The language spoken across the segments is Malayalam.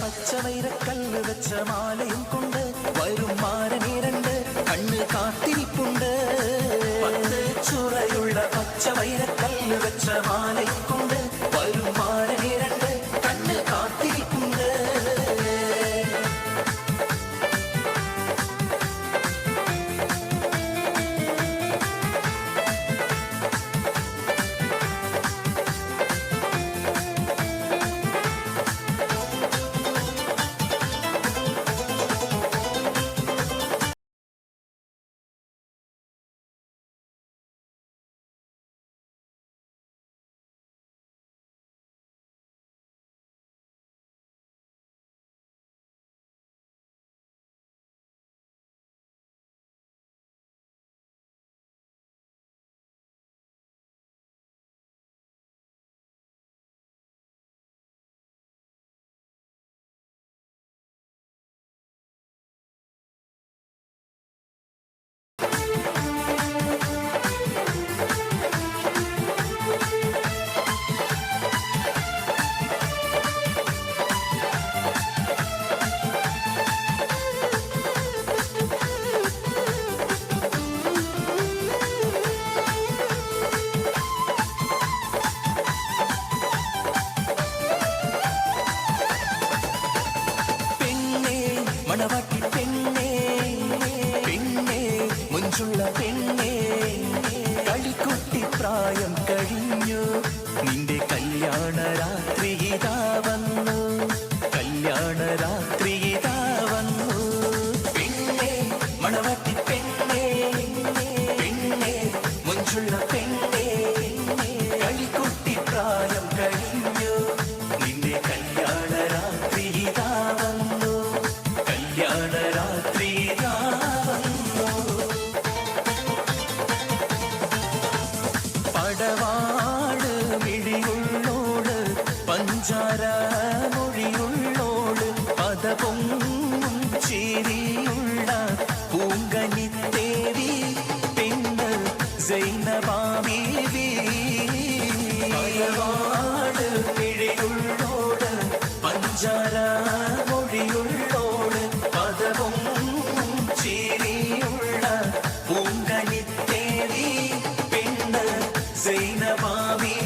പച്ചവൈരക്കല്ല് വെച്ച മാലയും കൊണ്ട് വരും മാരനീരണ്ട് കണ്ണ് കാത്തിരിപ്പുണ്ട്. പത്ത് ചുറയുള്ള പച്ചവൈരക്കല്ല് വെച്ച മാലയും കൊണ്ട് വരും മാരനീരണ്ട് കണ്ണ് കാത്തിരിപ്പുണ്ട്. മണവാട്ടി പെണ്ണേ പെണ്ണേ മുഞ്ചുള്ള പെണ്ണേ കളിക്കുട്ടി പ്രായം കഴിഞ്ഞു നിന്റെ കല്യാണ രാത്രി ഇതാ വന്നു കല്യാണ രാത്രി ഇതാ വന്നു. പെണ്ണേ മണവാട്ടി പെണ്ണേ പെണ്ണേ മുഞ്ചുള്ള പെണ്ണേ കളിക്കുട്ടി പ്രായം കഴിഞ്ഞു നിന്റെ കല്യാണ രാത്രി ഇതാ വന്നു കല്യാണ രാത്രി ഇതാ വന്നു. പടവാട് മിഴിയുള്ളോട് പഞ്ചാര മൊഴിയുള്ളോട് പദപൊങ്ങും ചിരിയുള്ള പൂങ്കനിത്തേവി പെണ്ണ് സൈനബാ ബീവി. പടവാട് മിഴിയുള്ളോട് പഞ്ചാര മൊഴിയുള്ളോട് പദപൊങ്ങും ചിരിയുള്ള പൂങ്കനിത്തേവി പെണ്ണ് സൈനബാ ബീവി.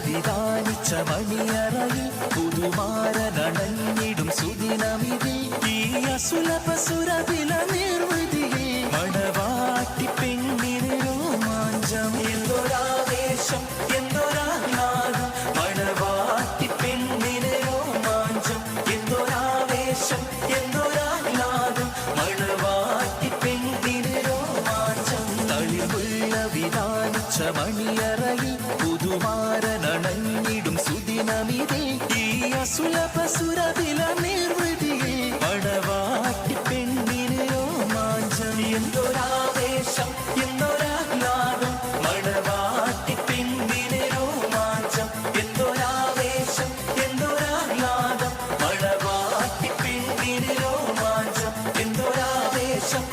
വിധാനിച്ച മണിയറയിൽ പുതുമാരനണഞ്ഞിടും സുദിനമിതിൽ ഈ അസുലഭസുരവില നിർവൃതിയിൽ മണവാട്ടി പെണ്ണിന് രോമാഞ്ചം എന്തൊരാവേശം എന്തൊരാഹ്ലാദം മണവാട്ടി പെണ്ണിന് രോമാഞ്ചം എന്തൊരാവേശം എന്തൊരാഹ്ലാദം മണവാട്ടി പെണ്ണിന് രോമാഞ്ചം. തളിർമുള്ള വിധാനിച്ച മണിയറയിൽ പുതുമാരനണഞ്ഞിടും സുദിനമിതിൽ ഈ അസുലഭസുരവില നിർവൃതിയിൽ മണവാട്ടി പെണ്ണിന് രോമാഞ്ചം എന്തൊരാവേശം എന്തൊരാഹ്ലാദം മണവാട്ടി പെണ്ണിന് രോമാഞ്ചം എന്തൊരാവേശം എന്തൊരാഹ്ലാദം മണവാട്ടി പെണ്ണിന് രോമാഞ്ചം എന്തൊരാവേശം